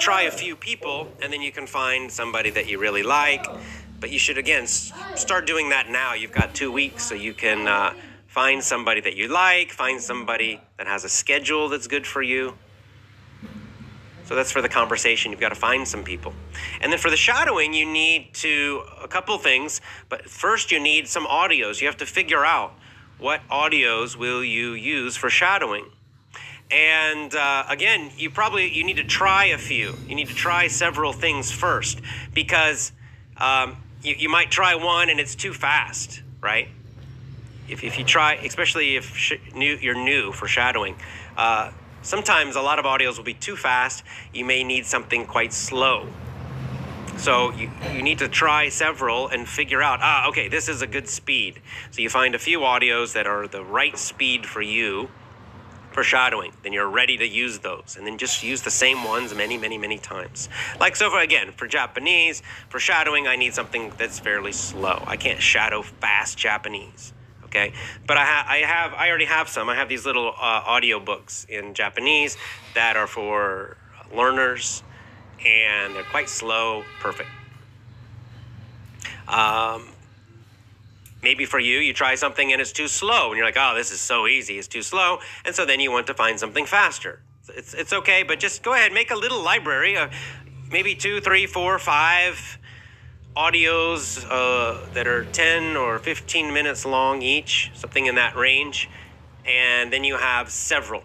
try a few people, and then you can find somebody that you really like. But you should, again, start doing that now. You've got 2 weeks, so you can find somebody that you like, find somebody that has a schedule that's good for you. So that's for the conversation. You've got to find some people. And then for the shadowing, you need a couple things. But first, you need some audios. You have to figure out what audios will you use for shadowing. And again, you need to try a few. You need to try several things first, because you might try one and it's too fast, right? If you try, especially if you're new for shadowing, sometimes a lot of audios will be too fast. You may need something quite slow. So you need to try several and figure out, okay, this is a good speed. So you find a few audios that are the right speed for you for shadowing. Then you're ready to use those. And then just use the same ones many, many, many times. Like, so for Japanese, for shadowing, I need something that's fairly slow. I can't shadow fast Japanese. Okay, but I already have some. I have these little audio books in Japanese that are for learners, and they're quite slow, perfect. Maybe for you try something and it's too slow, and you're like, oh, this is so easy, it's too slow, and so then you want to find something faster. It's okay, but just go ahead, make a little library of maybe 2, 3, 4, 5 audios that are 10 or 15 minutes long each, something in that range, and then you have several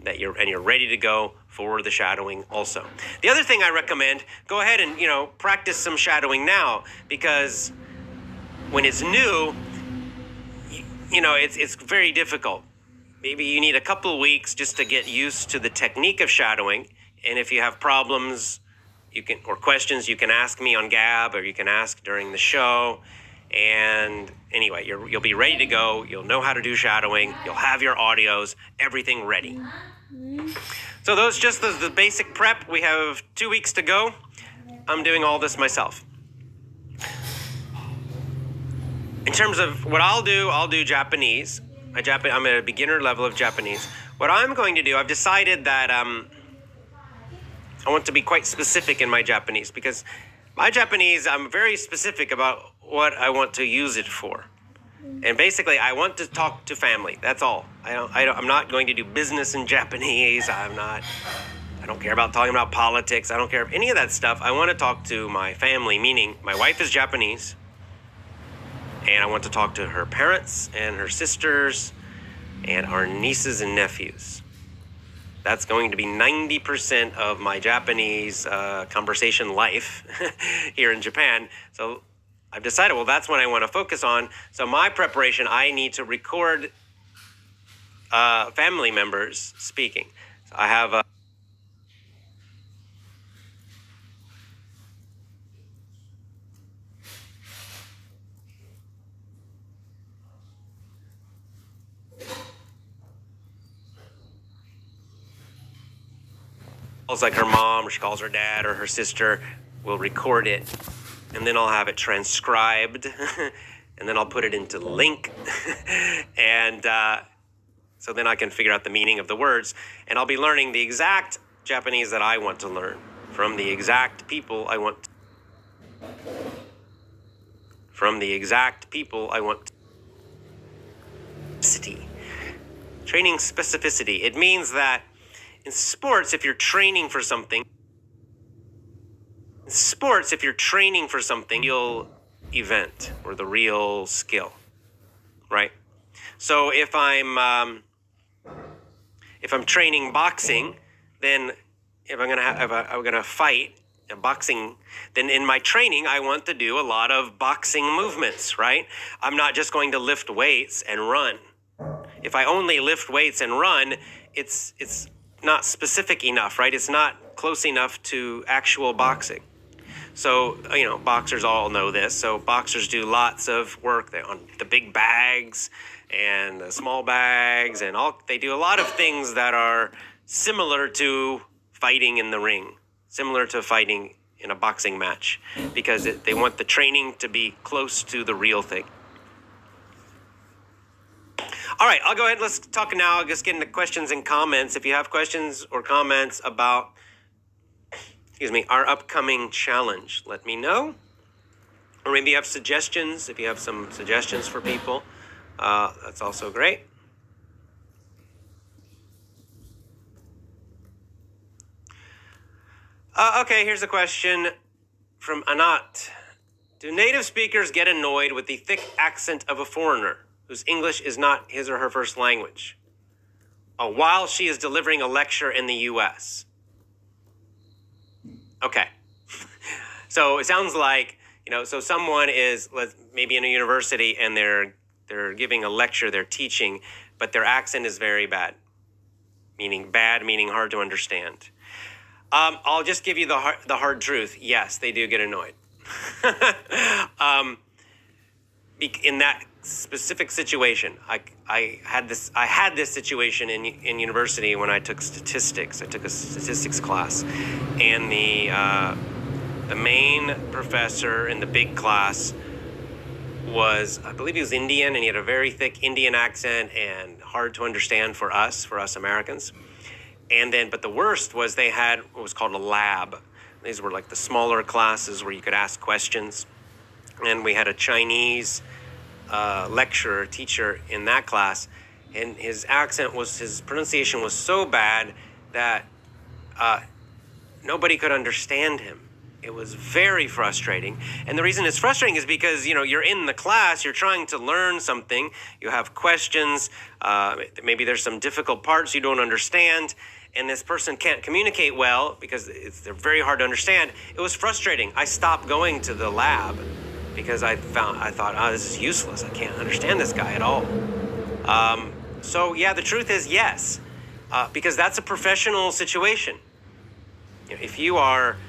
that you're ready to go for the shadowing also. The other thing I recommend, go ahead and practice some shadowing now, because when it's new, it's very difficult. Maybe you need a couple of weeks just to get used to the technique of shadowing, and if you have problems or questions, you can ask me on Gab, or you can ask during the show. And anyway, you'll be ready to go. You'll know how to do shadowing. You'll have your audios, everything ready. So those just the basic prep. We have 2 weeks to go. I'm doing all this myself. In terms of what I'll do Japanese. I'm at a beginner level of Japanese. What I'm going to do, I've decided that I want to be quite specific in my Japanese, because my Japanese, I'm very specific about what I want to use it for. And basically, I want to talk to family. That's all. I'm not going to do business in Japanese. I don't care about talking about politics. I don't care any of that stuff. I want to talk to my family, meaning my wife is Japanese, and I want to talk to her parents and her sisters and our nieces and nephews. That's going to be 90% of my Japanese conversation life here in Japan. So I've decided, that's what I want to focus on. So my preparation, I need to record family members speaking. So I have like her mom, or she calls her dad or her sister, will record it, and then I'll have it transcribed, and then I'll put it into link, and so then I can figure out the meaning of the words, and I'll be learning the exact Japanese that I want to learn from the exact people I want. Training specificity. It means that in sports, if you're training for something, real event or the real skill, right? So if I'm training boxing, then if I'm gonna fight in boxing, then in my training I want to do a lot of boxing movements, right? I'm not just going to lift weights and run. If I only lift weights and run, it's not specific enough, right? It's not close enough to actual boxing. So, boxers all know this. So boxers do lots of work on the big bags and the small bags, and they do a lot of things that are similar to fighting in the ring, similar to fighting in a boxing match, because they want the training to be close to the real thing. All right, I'll go ahead. Let's talk now. I'll just get into questions and comments. If you have questions or comments about our upcoming challenge. Let me know. Or maybe you have suggestions. If you have some suggestions for people, that's also great. Okay, here's a question from Anat. Do native speakers get annoyed with the thick accent of a foreigner whose English is not his or her first language while she is delivering a lecture in the U.S.? Okay. So it sounds like, so someone is maybe in a university and they're giving a lecture, they're teaching, but their accent is very bad, meaning hard to understand. I'll just give you the hard truth. Yes, they do get annoyed. In that specific situation, I had this situation in university when I took statistics. I took a statistics class, and the main professor in the big class was, I believe he was Indian, and he had a very thick Indian accent and hard to understand for us Americans. And then, but the worst was they had what was called a lab. These were like the smaller classes where you could ask questions. And we had a Chinese lecturer, teacher in that class, and his pronunciation was so bad that nobody could understand him. It was very frustrating. And the reason it's frustrating is because, you're in the class, you're trying to learn something, you have questions, maybe there's some difficult parts you don't understand, and this person can't communicate well because they're very hard to understand. It was frustrating. I stopped going to the lab because I thought, this is useless. I can't understand this guy at all. So yeah, the truth is yes, because that's a professional situation. If you are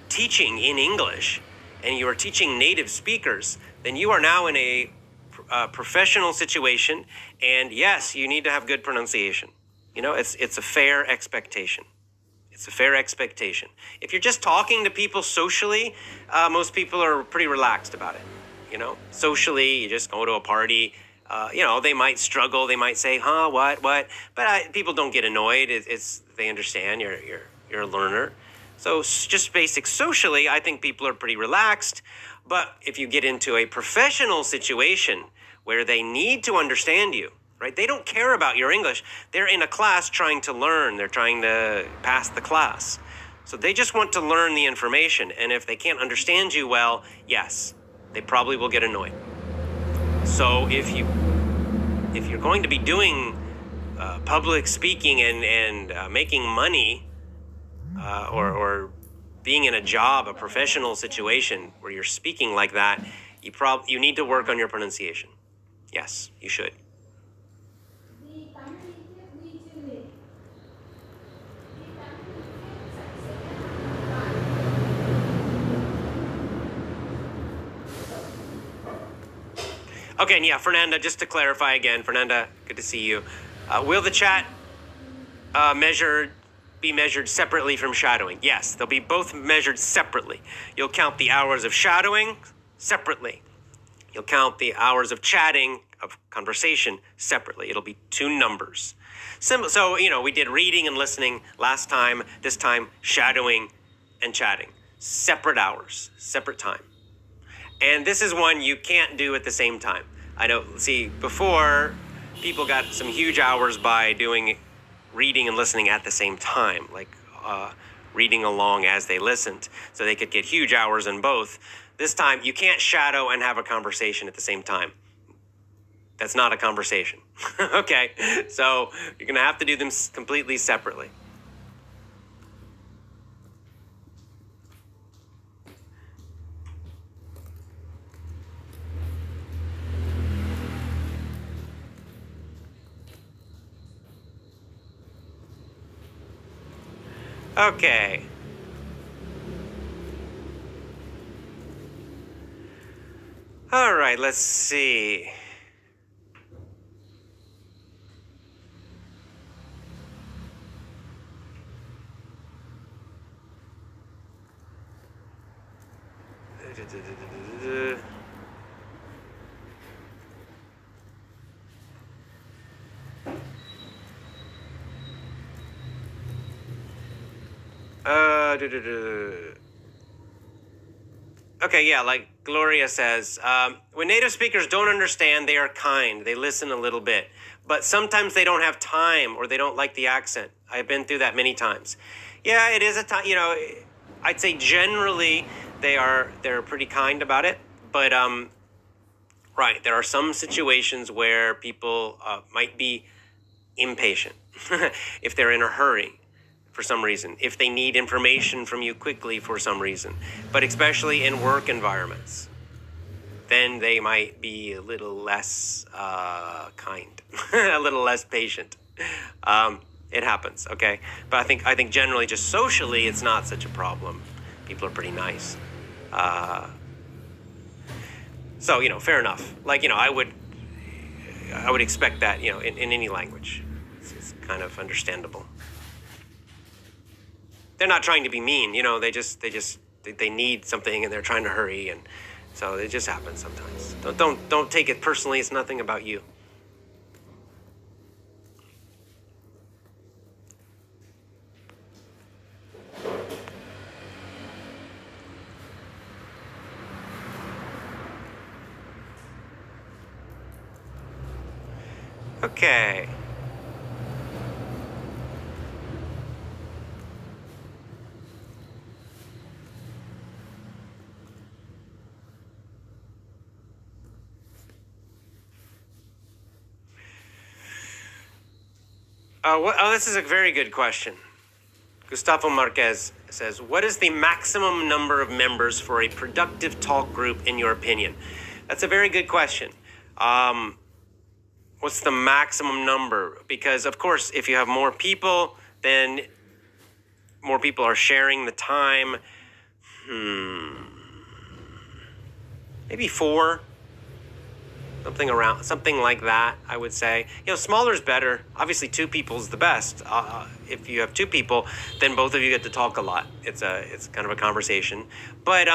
teaching in English and you are teaching native speakers, then you are now in a professional situation, and yes, you need to have good pronunciation. It's a fair expectation. It's a fair expectation. If you're just talking to people socially, most people are pretty relaxed about it. Socially, you just go to a party, they might struggle, they might say, what, but people don't get annoyed. They understand you're a learner. So just basic socially, I think people are pretty relaxed. But if you get into a professional situation where they need to understand you, right? They don't care about your English. They're in a class trying to learn. They're trying to pass the class. So they just want to learn the information. And if they can't understand you well, yes, they probably will get annoyed. So if you're going to be doing public speaking and making money, or being in a professional situation where you're speaking like that, you need to work on your pronunciation. Yes, you should. Okay, and yeah, Fernanda, just to clarify again, Fernanda, good to see you. Will the chat be measured separately from shadowing? Yes, they'll be both measured separately. You'll count the hours of shadowing separately. You'll count the hours of chatting, of conversation, separately. It'll be two numbers. So, we did reading and listening last time. This time, shadowing and chatting. Separate hours, separate time. And this is one you can't do at the same time. I know, before, people got some huge hours by doing reading and listening at the same time, like reading along as they listened, so they could get huge hours in both. This time, you can't shadow and have a conversation at the same time. That's not a conversation. Okay, so you're going to have to do them completely separately. Okay. All right, let's see. Okay, yeah, like Gloria says, when native speakers don't understand, they are kind. They listen a little bit. But sometimes they don't have time or they don't like the accent. I've been through that many times. Yeah, it is a time, I'd say generally they're pretty kind about it. But, right, there are some situations where people might be impatient if they're in a hurry for some reason, if they need information from you quickly for some reason, but especially in work environments, then they might be a little less kind, a little less patient. It happens, okay? But I think generally just socially, it's not such a problem. People are pretty nice. So, fair enough. Like, I would expect that, in any language. It's kind of understandable. They're not trying to be mean, they need something and they're trying to hurry, and so it just happens sometimes. Don't take it personally. It's nothing about you. Okay. This is a very good question. Gustavo Marquez says, what is the maximum number of members for a productive talk group in your opinion? That's a very good question. What's the maximum number? Because, of course, if you have more people, then more people are sharing the time. Maybe 4. Something like that, I would say. Smaller is better. Obviously, 2 people is the best. If you have 2 people, then both of you get to talk a lot. It's kind of a conversation. But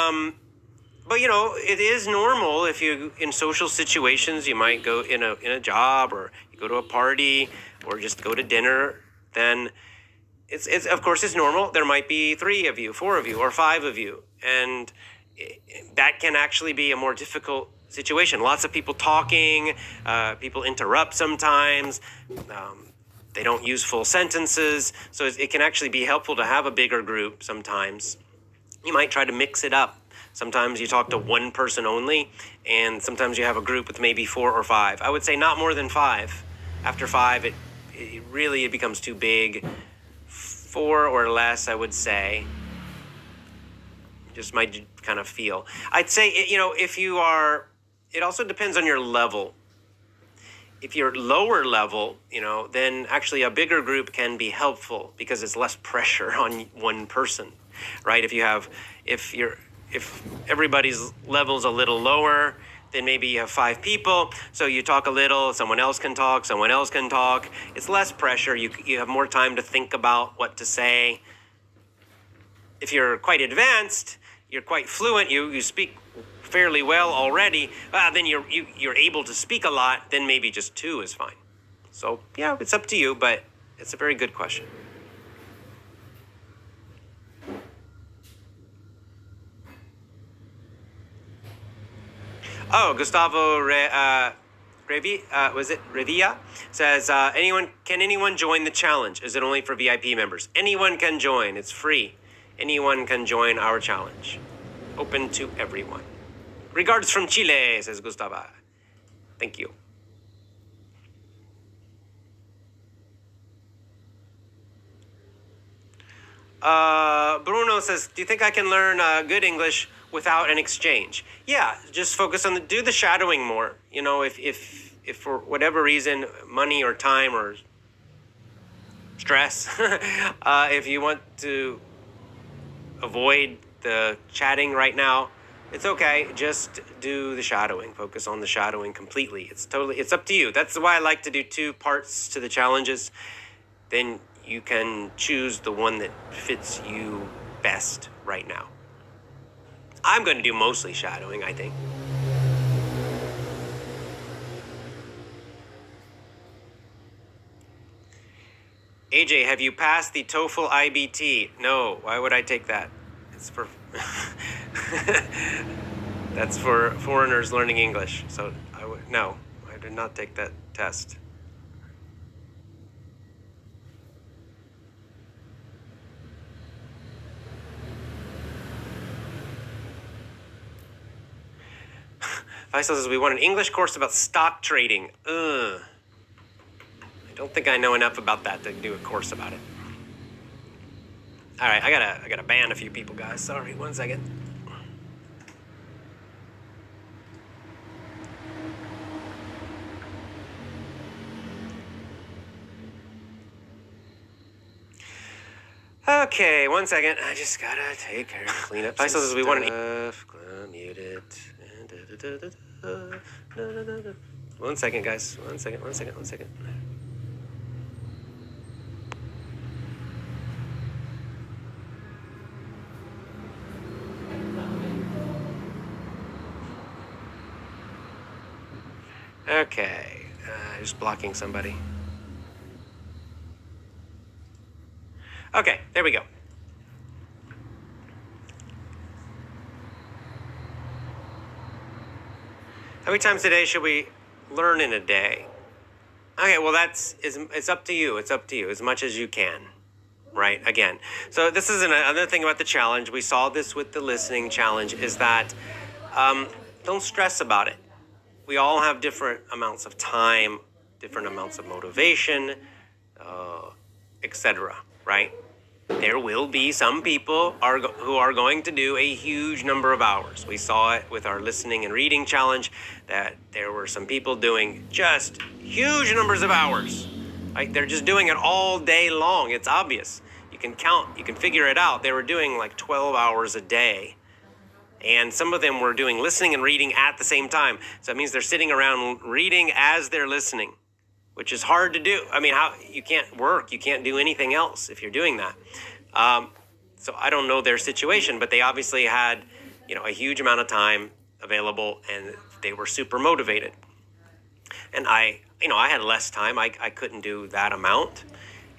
it is normal if you, in social situations, you might go in a job, or you go to a party, or just go to dinner, then it's of course it's normal. There might be 3 of you, 4 of you, or 5 of you. And that can actually be a more difficult situation. Lots of people talking, people interrupt sometimes, they don't use full sentences, so it can actually be helpful to have a bigger group sometimes. You might try to mix it up. Sometimes you talk to one person only, and sometimes you have a group with maybe 4 or 5. I would say not more than 5. After 5, it really becomes too big. 4 or less, I would say. Just my kind of feel. I'd say, if you are, it also depends on your level. If you're lower level, then actually a bigger group can be helpful because it's less pressure on one person, right? If everybody's level's a little lower, then maybe you have 5 people, so you talk a little, someone else can talk. It's less pressure. You have more time to think about what to say. If you're quite advanced, you're quite fluent, you speak fairly well already, then you're able to speak a lot, then maybe just 2 is fine. So, yeah, it's up to you, but it's a very good question. Oh, Gustavo Revilla says, can anyone join the challenge? Is it only for VIP members? Anyone can join. It's free. Anyone can join our challenge. Open to everyone. Regards from Chile, says Gustavo. Thank you. Bruno says, do you think I can learn good English without an exchange? Yeah, just focus on do the shadowing more. If for whatever reason, money or time or stress, if you want to avoid the chatting right now, it's okay. Just do the shadowing. Focus on the shadowing completely. It's up to you. That's why I like to do 2 parts to the challenges. Then you can choose the one that fits you best right now. I'm going to do mostly shadowing, I think. AJ, have you passed the TOEFL IBT? No. Why would I take that? It's for that's for foreigners learning English. So no, I did not take that test. Faisal says we want an English course about stock trading. I don't think I know enough about that to do a course about it. All right, I gotta ban a few people, guys. Sorry, 1 second. Okay, 1 second. I just gotta take care of clean up. Faisal says we want an mute it. 1 second, guys. 1 second. Okay, just blocking somebody. Okay, there we go. How many times a day should we learn in a day? Okay, well it's up to you. It's up to you as much as you can, right? Again, so this is another thing about the challenge. We saw this with the listening challenge is that don't stress about it. We all have different amounts of time, different amounts of motivation, etc., right? There will be some people who are going to do a huge number of hours. We saw it with our listening and reading challenge that there were some people doing just huge numbers of hours. Like they're just doing it all day long. It's obvious. You can count, you can figure it out. They were doing like 12 hours a day. And some of them were doing listening and reading at the same time. So that means they're sitting around reading as they're listening, which is hard to do. I mean, you can't work, you can't do anything else if you're doing that. So I don't know their situation, but they obviously had, a huge amount of time available and they were super motivated. And I had less time. I couldn't do that amount.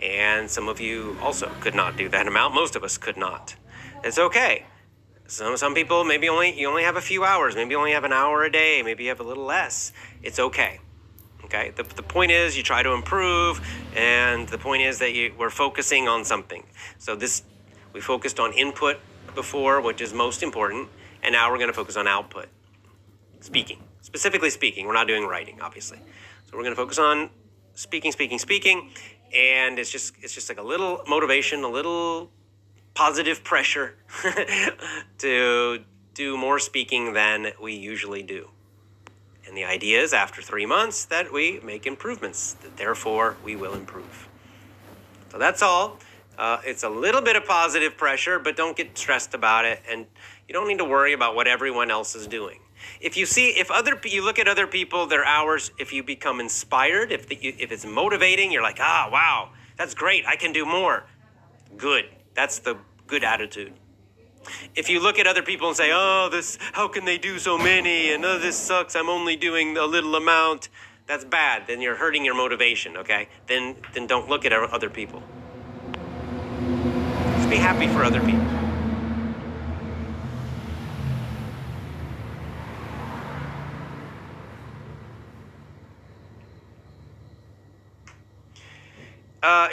And some of you also could not do that amount. Most of us could not. It's okay. Some people, maybe you only have a few hours. Maybe you only have an hour a day. Maybe you have a little less. It's okay. Okay, the point is you try to improve, and the point is that we're focusing on something. So we focused on input before, which is most important, and now we're going to focus on output. Speaking, specifically speaking. We're not doing writing, obviously. So we're going to focus on speaking, and it's just like a little motivation, a little positive pressure to do more speaking than we usually do. And the idea is after 3 months that we make improvements, that therefore we will improve. So that's all. It's a little bit of positive pressure, but don't get stressed about it. And you don't need to worry about what everyone else is doing. If you look at other people, their hours, if you become inspired, if it's motivating, you're like, wow, that's great. I can do more. Good. That's the good attitude. If you look at other people and say, how can they do so many? And this sucks. I'm only doing a little amount. That's bad. Then you're hurting your motivation, okay? Then don't look at other people. Just be happy for other people.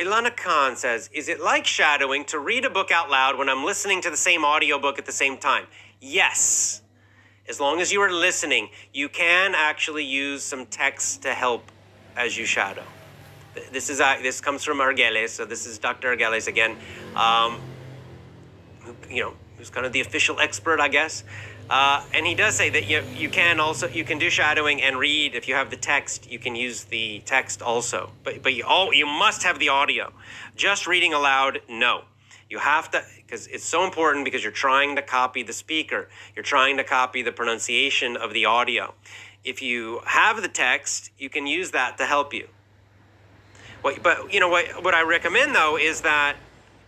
Ilana Khan says, is it like shadowing to read a book out loud when I'm listening to the same audiobook at the same time? Yes. As long as you are listening, you can actually use some text to help as you shadow. This comes from Argeles, so this is Dr. Argeles again, who's kind of the official expert, I guess. And he does say that you can do shadowing and read. If you have the text, you can use the text also. But you must have the audio. Just reading aloud, no. You have to, because it's so important, because you're trying to copy the speaker. You're trying to copy the pronunciation of the audio. If you have the text, you can use that to help you. What I recommend, though, is that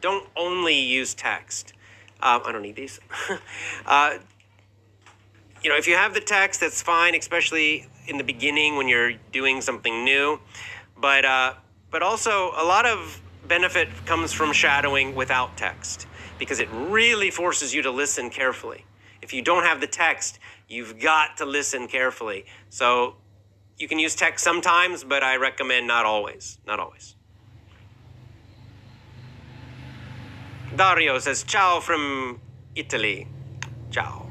don't only use text. I don't need these. If you have the text, that's fine, especially in the beginning when you're doing something new. But also a lot of benefit comes from shadowing without text, because it really forces you to listen carefully. If you don't have the text, you've got to listen carefully. So you can use text sometimes, but I recommend not always. Not always. Dario says, ciao from Italy. Ciao.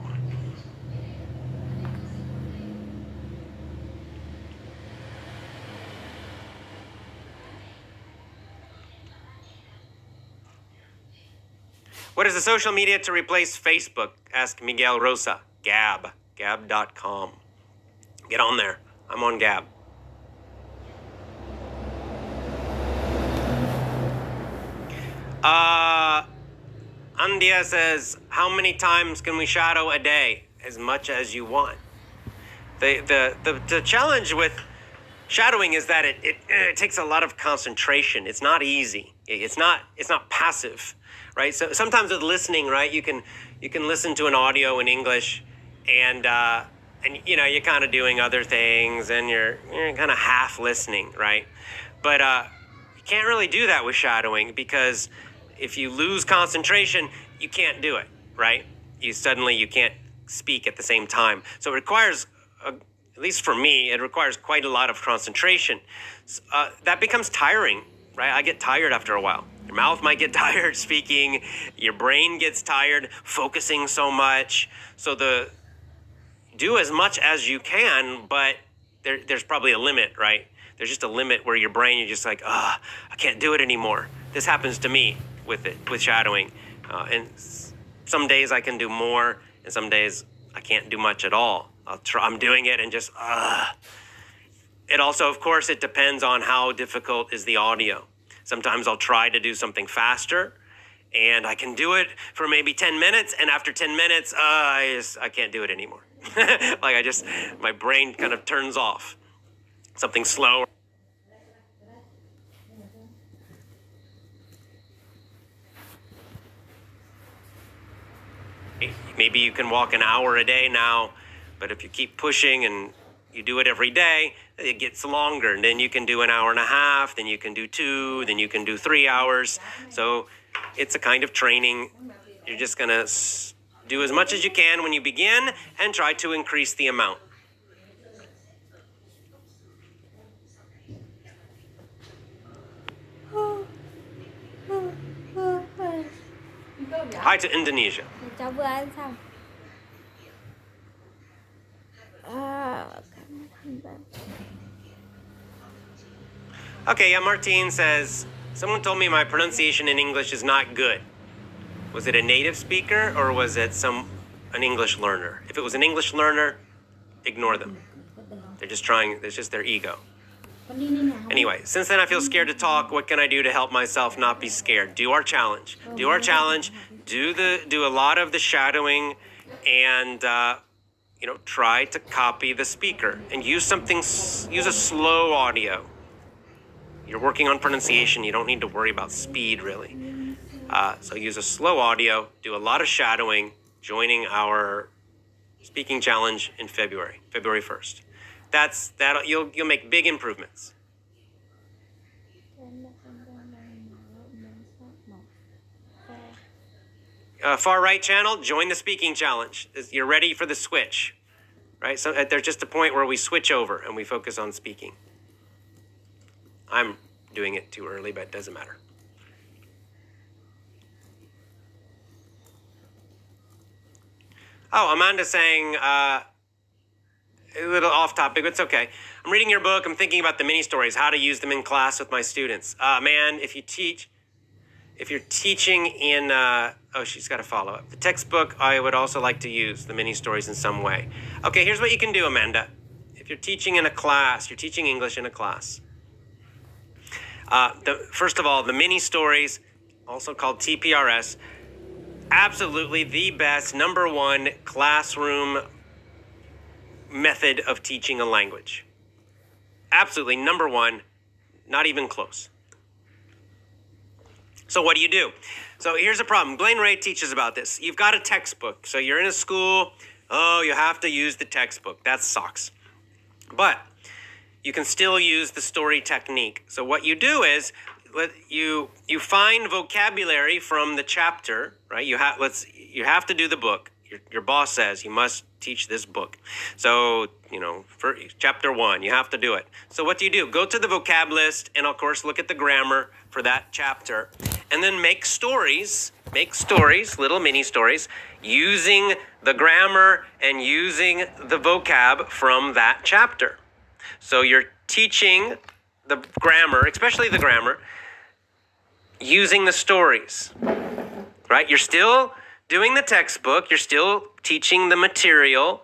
What is the social media to replace Facebook? Ask Miguel Rosa. Gab. Gab.com. Get on there. I'm on Gab. Andia says, how many times can we shadow a day? As much as you want. The challenge with shadowing is that it takes a lot of concentration. It's not easy. It's not passive, right? So sometimes with listening, right, you can listen to an audio in English, and you know, you're kind of doing other things, and you're kind of half listening, right? But you can't really do that with shadowing, because if you lose concentration, you can't do it, right? You can't speak at the same time. So it requires, at least for me, it requires quite a lot of concentration. That becomes tiring, right? I get tired after a while. Your mouth might get tired speaking. Your brain gets tired focusing so much. So do as much as you can, but there's probably a limit, right? There's just a limit where your brain, you're just like, I can't do it anymore. This happens to me with shadowing. And some days I can do more, and some days I can't do much at all. I'm doing it and just, It also, of course, it depends on how difficult is the audio. Sometimes I'll try to do something faster, and I can do it for maybe 10 minutes, and after 10 minutes, I can't do it anymore. Like my brain kind of turns off. Something slow. Maybe you can walk an hour a day now, but if you keep pushing and you do it every day, it gets longer. And then you can do an hour and a half, then you can do 2, then you can do 3 hours. So it's a kind of training. You're just going to do as much as you can when you begin and try to increase the amount. Hi to Indonesia. Cháu vừa ăn xong. Okay, yeah, Martine says, someone told me my pronunciation in English is not good. Was it a native speaker or was it an English learner? If it was an English learner, ignore them. They're just trying, it's just their ego. Anyway, since then I feel scared to talk. What can I do to help myself not be scared? Do our challenge. Do our challenge. Do a lot of the shadowing, and try to copy the speaker and use a slow audio. You're working on pronunciation. You don't need to worry about speed really. So use a slow audio. Do a lot of shadowing. Joining our speaking challenge in February 1st. You'll make big improvements. Far right channel, join the speaking challenge. You're ready for the switch, right? So there's just a point where we switch over and we focus on speaking. I'm doing it too early, but it doesn't matter. Oh, Amanda's saying, a little off topic, but it's okay. I'm reading your book. I'm thinking about the mini stories, how to use them in class with my students. Man, if you're teaching in, she's got a follow-up. The textbook, I would also like to use the mini stories in some way. Okay, here's what you can do, Amanda. If you're teaching in a class, you're teaching English in a class. First of all, the mini stories, also called TPRS, absolutely the best, #1 classroom method of teaching a language. Absolutely #1, not even close. So what do? So here's a problem. Blaine Ray teaches about this. You've got a textbook. So you're in a school. You have to use the textbook. That sucks. But you can still use the story technique. So what you do is, you find vocabulary from the chapter, right? You have to do the book. Your boss says you must teach this book. So, for chapter 1, you have to do it. So what do? Go to the vocab list and of course look at the grammar for that chapter and then make stories, little mini stories using the grammar and using the vocab from that chapter. So you're teaching the grammar, especially the grammar, using the stories, right? You're still doing the textbook. You're still teaching the material,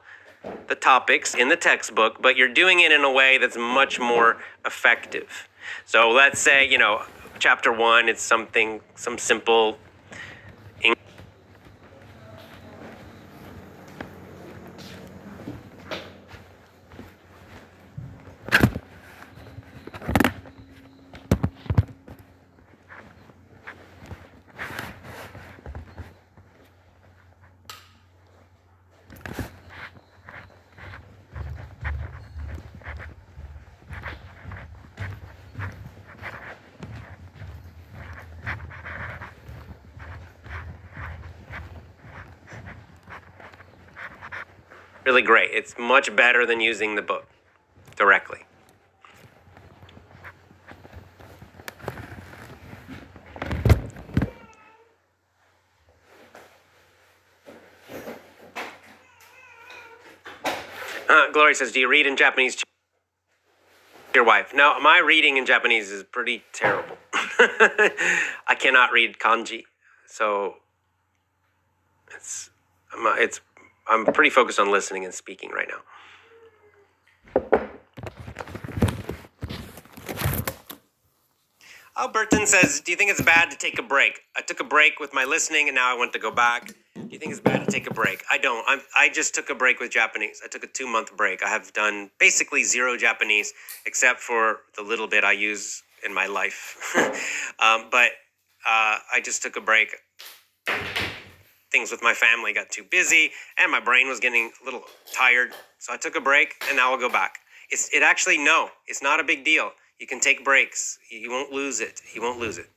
the topics in the textbook, but you're doing it in a way that's much more effective. So let's say, chapter 1, it's some simple really great. It's much better than using the book directly. Glory says, do you read in Japanese to your wife? No, my reading in Japanese is pretty terrible. I cannot read kanji. So I'm pretty focused on listening and speaking right now. Alberton says, do you think it's bad to take a break? I took a break with my listening and now I want to go back. Do you think it's bad to take a break? I don't. I just took a break with Japanese. I took a 2-month break. I have done basically 0 Japanese except for the little bit I use in my life. But I just took a break. Things with my family got too busy and my brain was getting a little tired. So I took a break and now I'll go back. It's not a big deal. You can take breaks. You won't lose it. You won't lose it.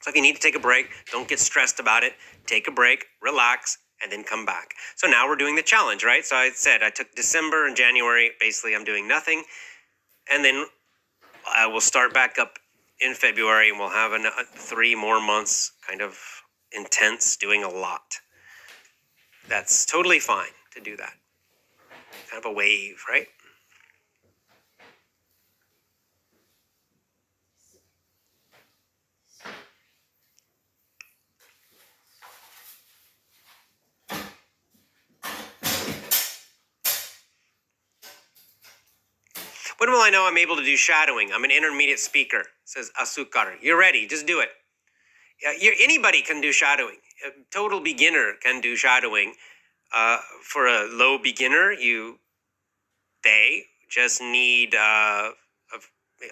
So if you need to take a break, don't get stressed about it. Take a break, relax, and then come back. So now we're doing the challenge, right? So I said I took December and January. Basically, I'm doing nothing. And then I will start back up in February and we'll have 3 more months kind of intense, doing a lot. That's totally fine to do that. Kind of a wave, right? When will I know I'm able to do shadowing? I'm an intermediate speaker, says Asukar. You're ready, just do it. Anybody can do shadowing. A total beginner can do shadowing. For a low beginner, they just need a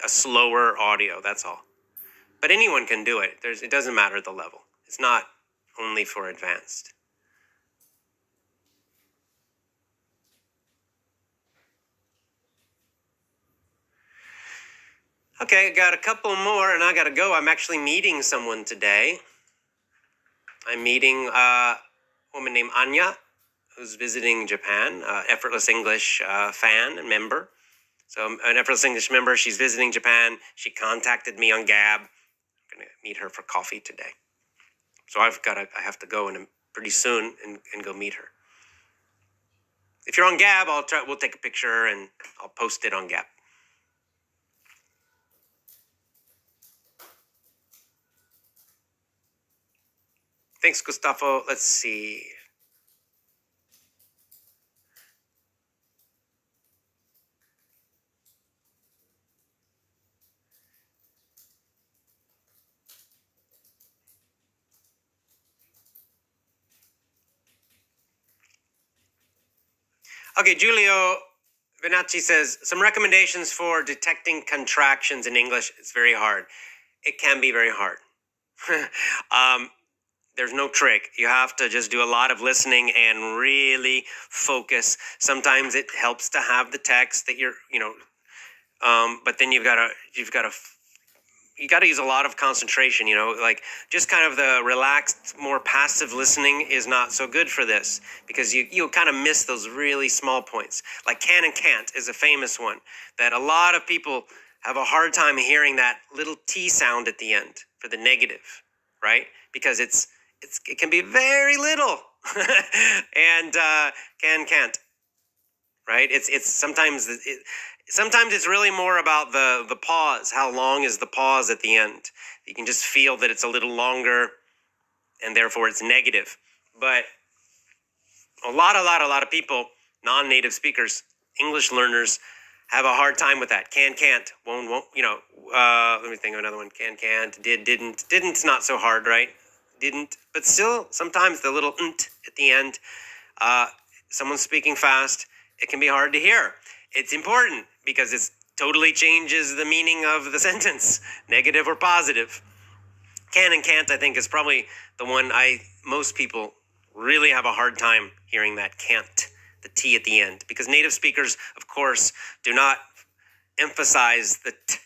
slower audio, that's all. But anyone can do it. It doesn't matter the level. It's not only for advanced. Okay, I got a couple more and I gotta go. I'm actually meeting someone today. I'm meeting a woman named Anya, who's visiting Japan, Effortless English fan and member. So an Effortless English member, she's visiting Japan. She contacted me on Gab. I'm gonna meet her for coffee today. So I have to go in pretty soon and go meet her. If you're on Gab, we'll take a picture and I'll post it on Gab. Thanks, Gustavo. Let's see. Okay, Giulio Venacci says, some recommendations for detecting contractions in English. It's very hard. It can be very hard. There's no trick. You have to just do a lot of listening and really focus. Sometimes it helps to have the text that but then you've got to you got to use a lot of concentration, like just kind of the relaxed, more passive listening is not so good for this because you kind of miss those really small points. Like can and can't is a famous one that a lot of people have a hard time hearing that little T sound at the end for the negative, right? Because it can be very little and can't, right? It's sometimes sometimes it's really more about the pause. How long is the pause at the end? You can just feel that it's a little longer, and therefore it's negative. But a lot of people, non-native speakers, English learners, have a hard time with that. Can, can't, won't. Let me think of another one. Can, can't, did, didn't. Didn't's not so hard, right? Didn't, but still, sometimes the little nt at the end. Someone's speaking fast, it can be hard to hear. It's important because it totally changes the meaning of the sentence, negative or positive. Can and can't, I think, is probably the one most people really have a hard time hearing that can't, the T at the end, because native speakers, of course, do not emphasize the T.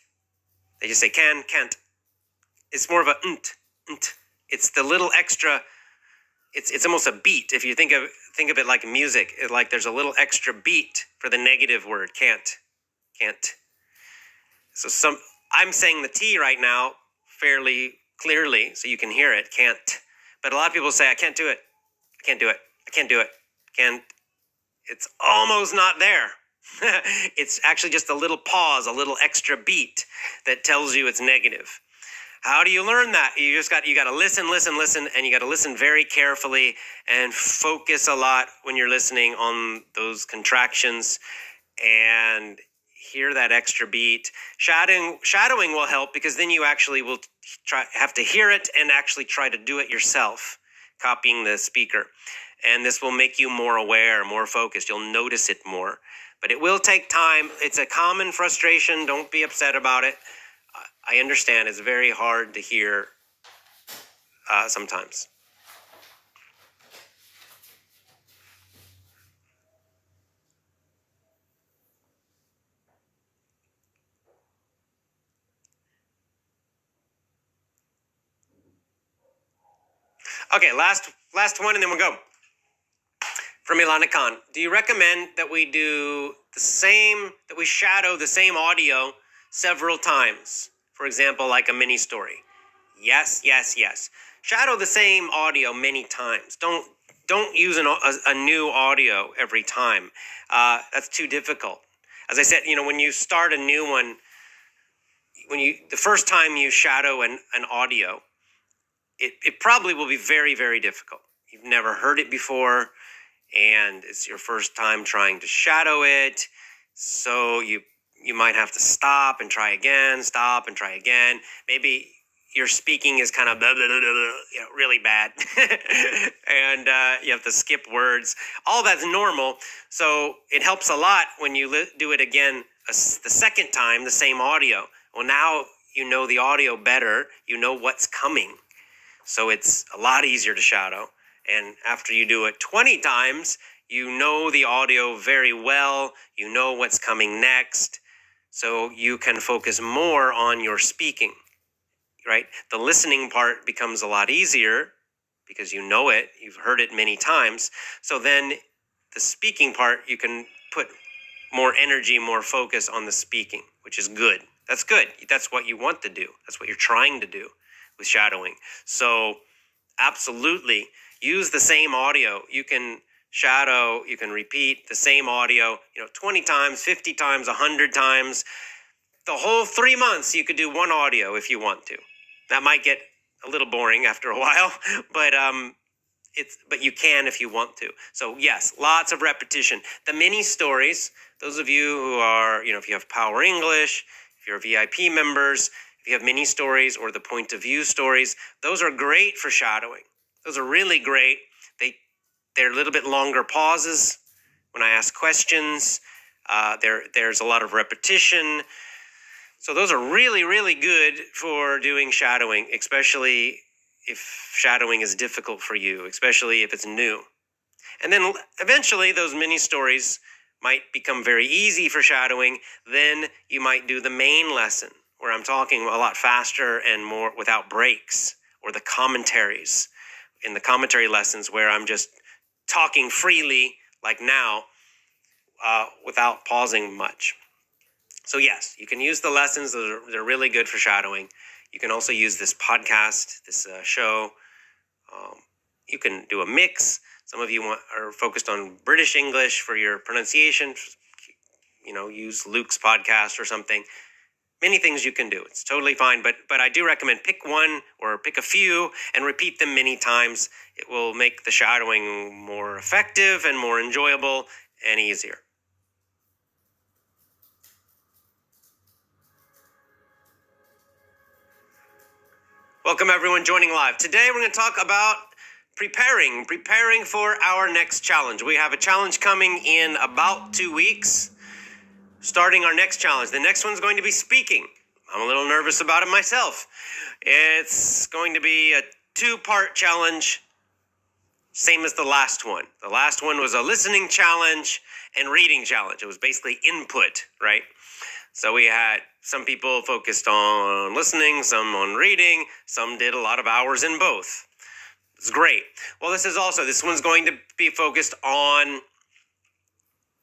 They just say can, can't. It's more of a nt. It's the little extra. It's almost a beat. If you think of it like music, like there's a little extra beat for the negative word can't. So I'm saying the T right now fairly clearly, so you can hear it. Can't. But a lot of people say I can't do it. I can't do it. I can't do it. Can't. It's almost not there. It's actually just a little pause, a little extra beat that tells you it's negative. How do you learn that? You got to listen, and you got to listen very carefully and focus a lot when you're listening on those contractions and hear that extra beat. Shadowing will help because then you actually will have to hear it and actually try to do it yourself, copying the speaker. And this will make you more aware, more focused. You'll notice it more. But it will take time. It's a common frustration. Don't be upset about it. I understand it's very hard to hear sometimes. Okay, last one, and then we'll go. From Ilana Khan, do you recommend that we shadow the same audio several times? For example, like a mini story. Yes. Shadow the same audio many times. Don't use a new audio every time. That's too difficult. As I said, when you start a new one, the first time you shadow an audio, it probably will be very, very difficult. You've never heard it before, and it's your first time trying to shadow it. So you might have to stop and try again, Maybe your speaking is kind of blah, blah, blah, blah, really bad. And you have to skip words. All that's normal. So it helps a lot when you do it again the second time, the same audio. Well, now you know the audio better. You know what's coming. So it's a lot easier to shadow. And after you do it 20 times, you know the audio very well. You know what's coming next. So you can focus more on your speaking, right? The listening part becomes a lot easier because you know it. You've heard it many times. So then the speaking part, you can put more energy, more focus on the speaking, which is good. That's good. That's what you want to do. That's what you're trying to do with shadowing. So absolutely use the same audio. You can shadow, you can repeat the same audio, 20 times, 50 times, 100 times. The whole 3 months, you could do one audio if you want to. That might get a little boring after a while, but you can if you want to. So yes, lots of repetition. The mini stories, those of you who are, if you have Power English, if you're VIP members, if you have mini stories or the point of view stories, those are great for shadowing. Those are really great. They're a little bit longer pauses when I ask questions. There's a lot of repetition. So those are really, really good for doing shadowing, especially if shadowing is difficult for you, especially if it's new. And then eventually those mini stories might become very easy for shadowing. Then you might do the main lesson, where I'm talking a lot faster and more without breaks, or the commentaries in the commentary lessons where I'm just talking freely like now without pausing much. So yes, you can use the lessons. They're really good for shadowing. You can also use this podcast, this show. You can do a mix. Some of you are focused on British English for your pronunciation. Use Luke's podcast or something. Many things you can do. It's totally fine, but I do recommend pick one or pick a few and repeat them many times. It will make the shadowing more effective and more enjoyable and easier. Welcome everyone joining live. Today we're going to talk about preparing for our next challenge. We have a challenge coming in about 2 weeks. Starting our next challenge. The next one's going to be speaking. I'm a little nervous about it myself. It's going to be a 2-part challenge, same as the last one. The last one was a listening challenge and reading challenge. It was basically input, right? So we had some people focused on listening, some on reading, some did a lot of hours in both. It's great. Well, this one's going to be focused on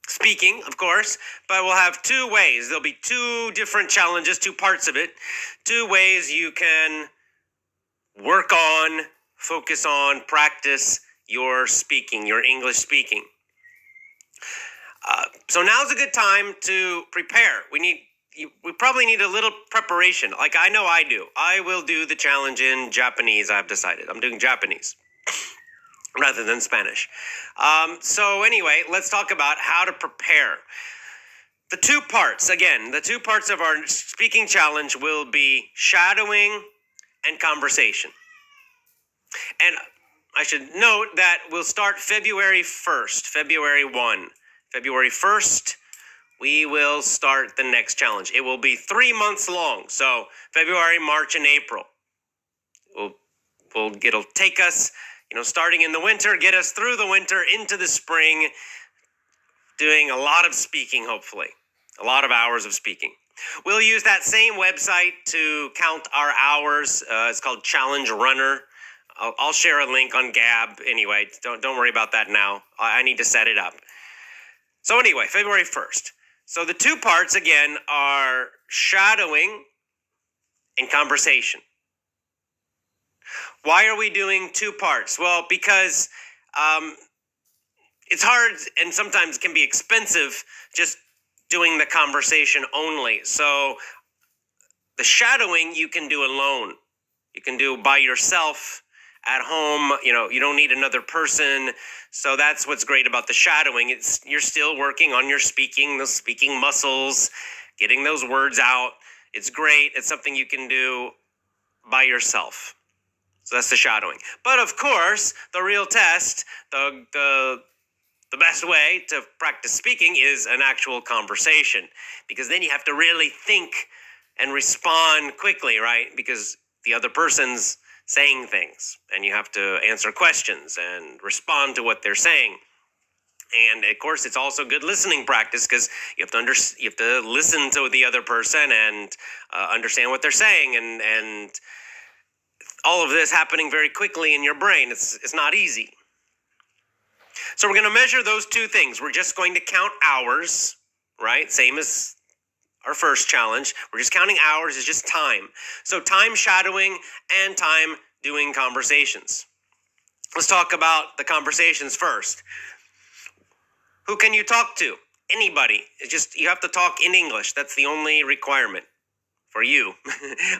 speaking, of course, but we'll have 2 ways. There'll be 2 different challenges, 2 parts of it. 2 ways you can work on, focus on, practice your speaking, your English speaking. So now's a good time to prepare. We probably need a little preparation. Like I know I do. I will do the challenge in Japanese, I've decided. I'm doing Japanese rather than Spanish. So anyway, let's talk about how to prepare. The 2 parts of our speaking challenge will be shadowing and conversation. And I should note that we'll start February 1st, February 1. February 1st, we will start the next challenge. It will be 3 months long. So February, March, and April. It'll take us, starting in the winter, get us through the winter into the spring, doing a lot of speaking, hopefully. A lot of hours of speaking. We'll use that same website to count our hours. It's called Challenge Runner. I'll share a link on Gab anyway. Don't worry about that now. I need to set it up. So anyway, February 1st. So the 2 parts, again, are shadowing and conversation. Why are we doing 2 parts? Well, because it's hard and sometimes can be expensive just doing the conversation only. So the shadowing you can do alone. You can do by yourself at home. You don't need another person. So that's what's great about the shadowing. You're still working on your speaking, the speaking muscles, getting those words out. It's great. It's something you can do by yourself. So that's the shadowing. But of course, the real test, the best way to practice speaking is an actual conversation, because then you have to really think and respond quickly, right? Because the other person's saying things and you have to answer questions and respond to what they're saying. And of course, it's also good listening practice, because you have to listen to the other person and understand what they're saying, and all of this happening very quickly in your brain. It's not easy. So we're going to measure those 2 things. We're just going to count hours, right? Same as our first challenge. We're just counting hours. It's just time. So time shadowing and time doing conversations. Let's talk about the conversations first. Who can you talk to? Anybody. It's just, you have to talk in English. That's the only requirement for you,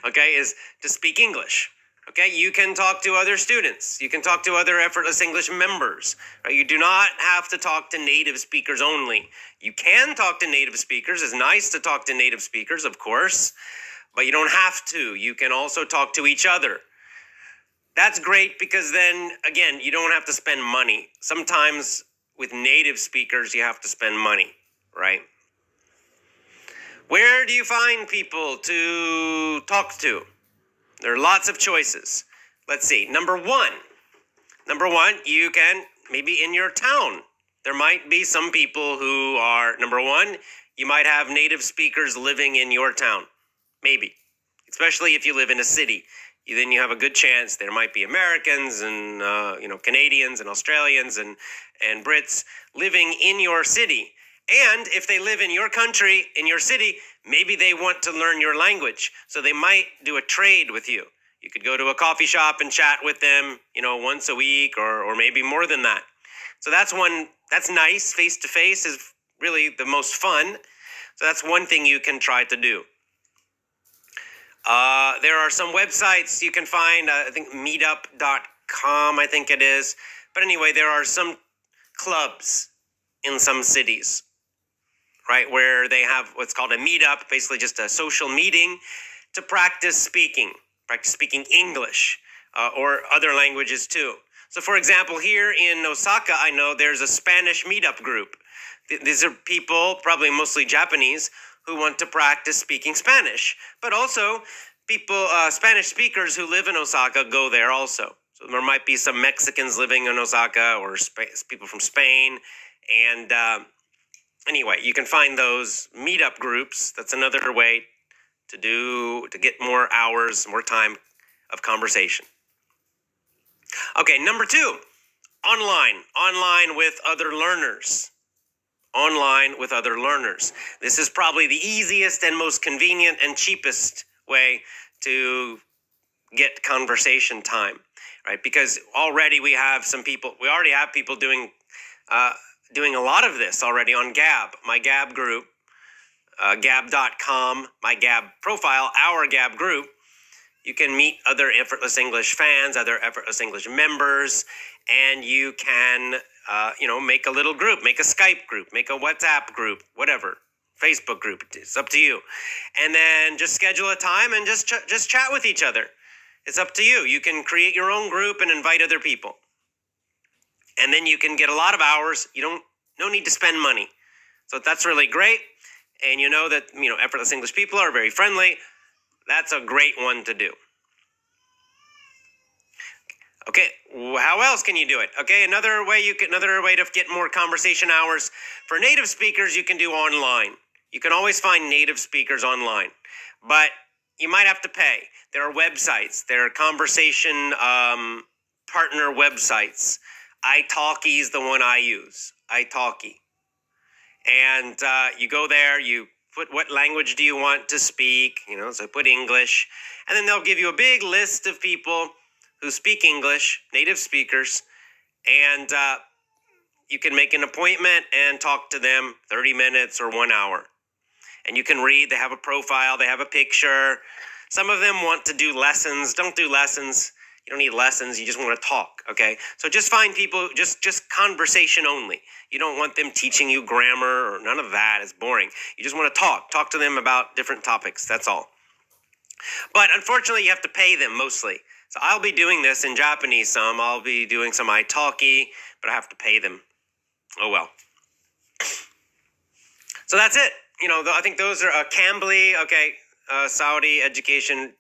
okay, is to speak English. Okay, you can talk to other students. You can talk to other Effortless English members. Right? You do not have to talk to native speakers only. You can talk to native speakers. It's nice to talk to native speakers, of course, but you don't have to. You can also talk to each other. That's great, because then, again, you don't have to spend money. Sometimes with native speakers, you have to spend money, right? Where do you find people to talk to? There are lots of choices. Let's see. Number one, you can, maybe in your town, there might be some people who are, number one, you might have native speakers living in your town. Maybe. especially if you live in a city. Then you have a good chance there might be Americans and Canadians and Australians and Brits living in your city. And if they live in your country, in your city, maybe they want to learn your language. So they might do a trade with you. You could go to a coffee shop and chat with them, once a week or maybe more than that. So that's nice. Face to face is really the most fun. So that's one thing you can try to do. There are some websites you can find, I think meetup.com, I think it is. But anyway, there are some clubs in some cities, right, where they have what's called a meetup, basically just a social meeting to practice speaking English or other languages too. So for example, here in Osaka, I know there's a Spanish meetup group. These are people, probably mostly Japanese, who want to practice speaking Spanish. But also, people, Spanish speakers who live in Osaka go there also. So there might be some Mexicans living in Osaka or people from Spain. And anyway, you can find those meetup groups. That's another way to get more hours, more time of conversation. Okay, number 2, online with other learners. Online with other learners. This is probably the easiest and most convenient and cheapest way to get conversation time, right? Because already we already have people doing a lot of this already on Gab, my Gab group, gab.com, my Gab profile, our Gab group. You can meet other Effortless English fans, other Effortless English members, and you can, make a little group, make a Skype group, make a WhatsApp group, whatever, Facebook group. It's up to you. And then just schedule a time and just chat with each other. It's up to you. You can create your own group and invite other people. And then you can get a lot of hours. No need to spend money. So that's really great. And you know that, Effortless English people are very friendly. That's a great one to do. Okay, how else can you do it? Okay, another way to get more conversation hours for native speakers, you can do online. You can always find native speakers online, but you might have to pay. There are websites. There are conversation partner websites. italki is the one I use. italki, and you go there. You put what language do you want to speak, so put English. And then they'll give you a big list of people who speak English, native speakers. And you can make an appointment and talk to them 30 minutes or 1 hour. And you can read, they have a profile, they have a picture. Some of them want to do lessons. Don't do lessons. You don't need lessons. You just want to talk, okay? So just find people, just conversation only. You don't want them teaching you grammar or none of that. It's boring. You just want to talk to them about different topics. That's all. But unfortunately, you have to pay them mostly. So I'll be doing this in Japanese some. I'll be doing some italki, but I have to pay them. Oh, well. So that's it. I think those are Cambly, okay, Saudi education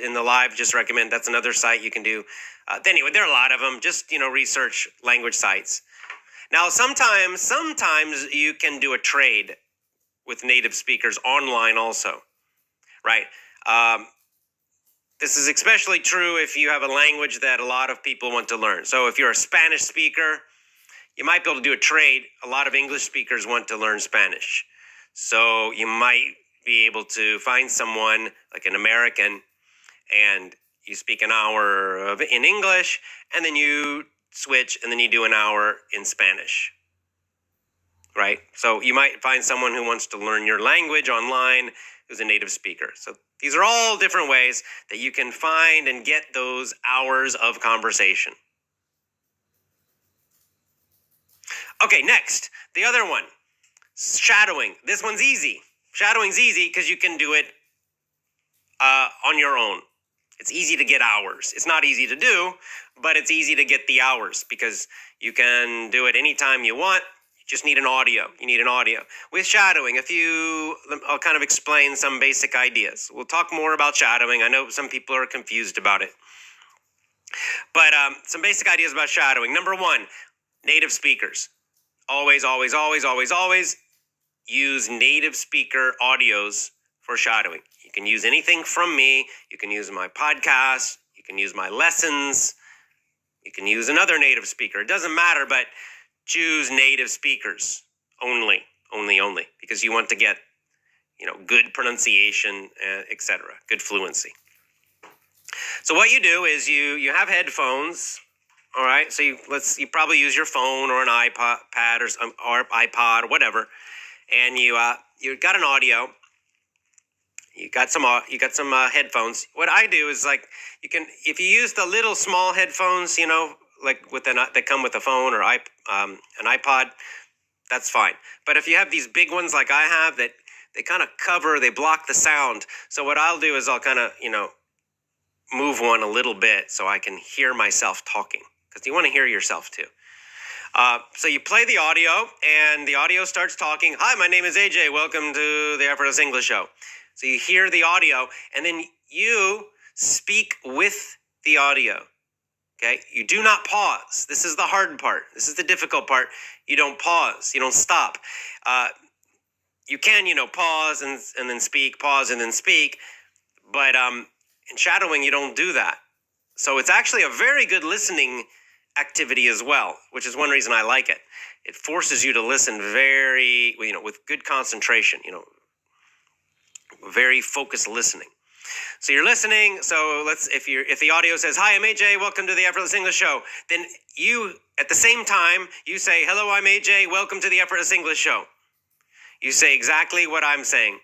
in the live, just recommend. That's another site you can do. Anyway, there are a lot of them. Just, research language sites. Now, sometimes you can do a trade with native speakers online also, right? This is especially true if you have a language that a lot of people want to learn. So if you're a Spanish speaker, you might be able to do a trade. A lot of English speakers want to learn Spanish. So you might be able to find someone like an American, and you speak an hour in English, and then you switch, and then you do an hour in Spanish, right? So you might find someone who wants to learn your language online who's a native speaker. So these are all different ways that you can find and get those hours of conversation. Okay, next, the other one, shadowing. This one's easy. Shadowing's easy because you can do it on your own. It's easy to get hours. It's not easy to do, but it's easy to get the hours because you can do it anytime you want. You just need an audio. You need an audio. With shadowing, I'll kind of explain some basic ideas. We'll talk more about shadowing. I know some people are confused about it. But some basic ideas about shadowing. Number 1, native speakers. Always use native speaker audios for shadowing. You can use anything from me. You can use my podcast. You can use my lessons. You can use another native speaker. It doesn't matter, but choose native speakers only, because you want to get, good pronunciation, etc., good fluency. So what you do is you have headphones, all right? So you probably use your phone or an iPad or iPod or whatever, and you got an audio. You got some headphones. What I do is if you use the little small headphones, that come with a phone or an iPod, that's fine. But if you have these big ones like I have that they kind of they block the sound. So what I'll do is I'll kind of, move one a little bit so I can hear myself talking, because you want to hear yourself too. So you play the audio and the audio starts talking. Hi, my name is AJ. Welcome to the Effortless English Show. So you hear the audio and then you speak with the audio. Okay, you do not pause. This is the hard part. This is the difficult part. You don't pause. You don't stop. You can, pause and then speak, pause and then speak. But in shadowing, you don't do that. So it's actually a very good listening activity as well, which is one reason I like it. It forces you to listen very, with good concentration, very focused listening. So you're listening. So if the audio says, "Hi, I'm AJ. Welcome to the Effortless English Show," then you, at the same time, you say, "Hello, I'm AJ. Welcome to the Effortless English Show." You say exactly what I'm saying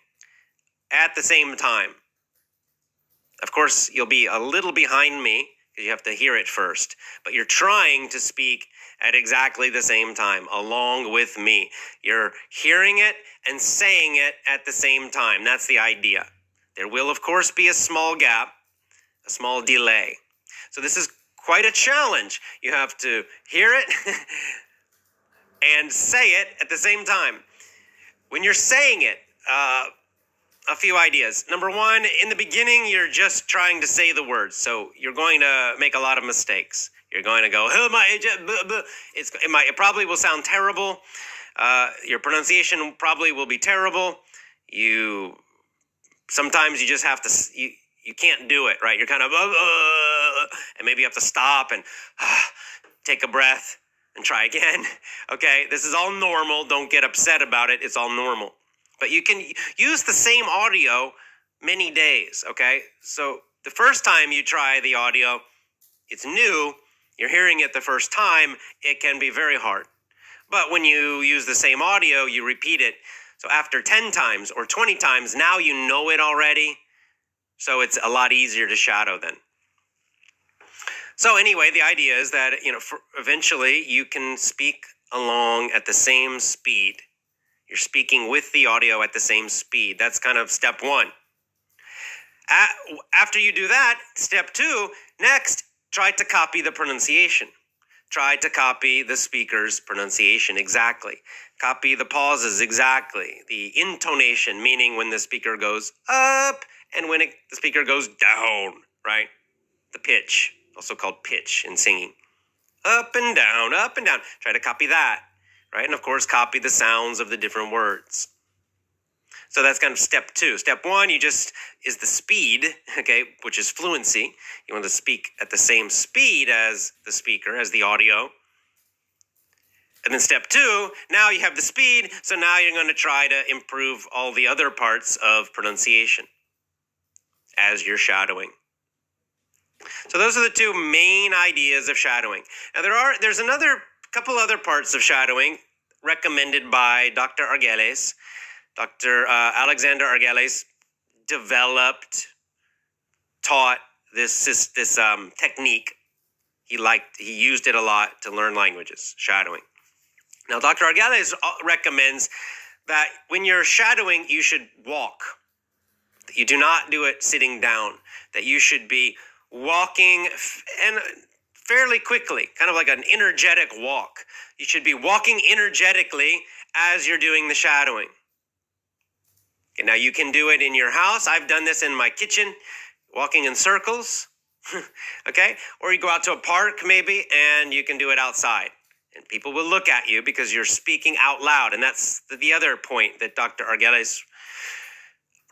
at the same time. Of course, you'll be a little behind me because you have to hear it first, but you're trying to speak at exactly the same time along with me. You're hearing it and saying it at the same time. That's the idea. There will, of course, be a small gap, a small delay. So this is quite a challenge. You have to hear it and say it at the same time. When you're saying it, a few ideas. Number one, in the beginning, you're just trying to say the words. So you're going to make a lot of mistakes. You're going to go, it probably will sound terrible. Your pronunciation probably will be terrible. Sometimes you just have to, you can't do it, right? You're kind of, and maybe you have to stop and take a breath and try again. Okay, this is all normal. Don't get upset about it. It's all normal. But you can use the same audio many days, okay? So the first time you try the audio, it's new. You're hearing it the first time. It can be very hard. But when you use the same audio, you repeat it. So after 10 times or 20 times, now you know it already. So it's a lot easier to shadow then. So anyway, the idea is that, eventually you can speak along at the same speed. You're speaking with the audio at the same speed. That's kind of step one. After you do that, step two, next, try to copy the pronunciation. Try to copy the speaker's pronunciation exactly. Copy the pauses exactly. The intonation, meaning when the speaker goes up and when the speaker goes down, right? The pitch, also called pitch in singing. Up and down, up and down. Try to copy that. Right? And of course, copy the sounds of the different words. So that's kind of step two. Step one, is the speed, okay, which is fluency. You want to speak at the same speed as the speaker, as the audio. And then step two, now you have the speed, so now you're going to try to improve all the other parts of pronunciation as you're shadowing. So those are the two main ideas of shadowing. Now there's another couple other parts of shadowing recommended by Dr. Argeles. Dr. Alexander Argeles taught this technique. He used it a lot to learn languages, shadowing. Now, Dr. Argeles recommends that when you're shadowing, you should walk. You do not do it sitting down. That you should be walking and fairly quickly, kind of like an energetic walk. You should be walking energetically as you're doing the shadowing. Okay, now you can do it in your house. I've done this in my kitchen, walking in circles, okay? Or you go out to a park maybe, and you can do it outside. And people will look at you because you're speaking out loud. And that's the other point that Dr. Argeles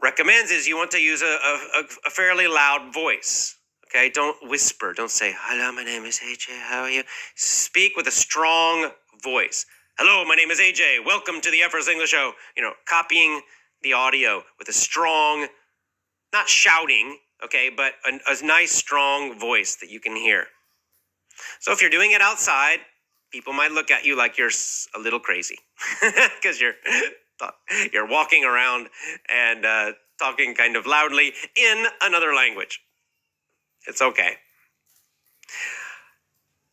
recommends is you want to use a fairly loud voice. Okay, don't whisper. Don't say, "Hello, my name is AJ. How are you?" Speak with a strong voice. "Hello, my name is AJ. Welcome to the Effortless English Show." Copying the audio with a strong, not shouting, okay, but a nice, strong voice that you can hear. So if you're doing it outside, people might look at you like you're a little crazy because you're walking around and talking kind of loudly in another language. It's okay.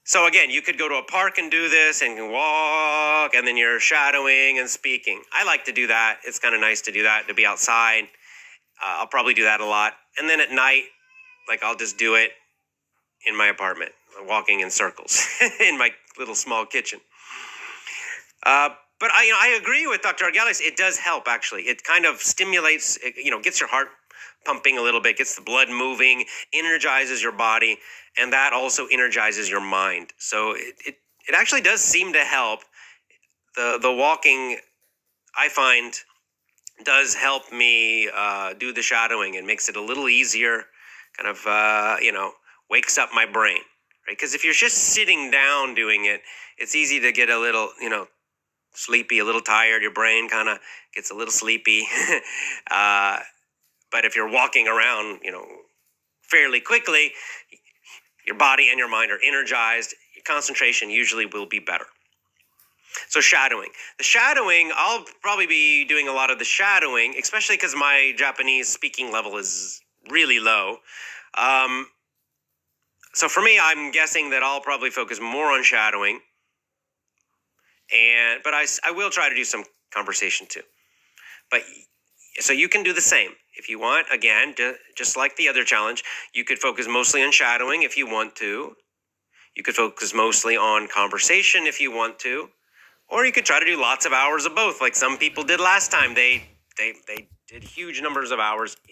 So again, you could go to a park and do this and walk, and then you're shadowing and speaking. I like to do that. It's kind of nice to do that, to be outside. I'll probably do that a lot. And then at night, I'll just do it in my apartment, walking in circles in my little small kitchen. But I agree with Dr. Argalis. It does help, actually. It kind of stimulates, gets your heart pumping a little bit, gets the blood moving, energizes your body, and that also energizes your mind. So it actually does seem to help. The walking, I find, does help me do the shadowing and makes it a little easier, kind of, wakes up my brain, right? Because if you're just sitting down doing it, it's easy to get a little, sleepy, a little tired. Your brain kind of gets a little sleepy. But if you're walking around, fairly quickly, your body and your mind are energized. Your concentration usually will be better. So shadowing. The shadowing, I'll probably be doing a lot of the shadowing, especially because my Japanese speaking level is really low. So for me, I'm guessing that I'll probably focus more on shadowing. But I will try to do some conversation too. But so you can do the same if you want. Again, just like the other challenge, you could focus mostly on shadowing if you want to. You could focus mostly on conversation if you want to. Or you could try to do lots of hours of both, like some people did last time. They did huge numbers of hours in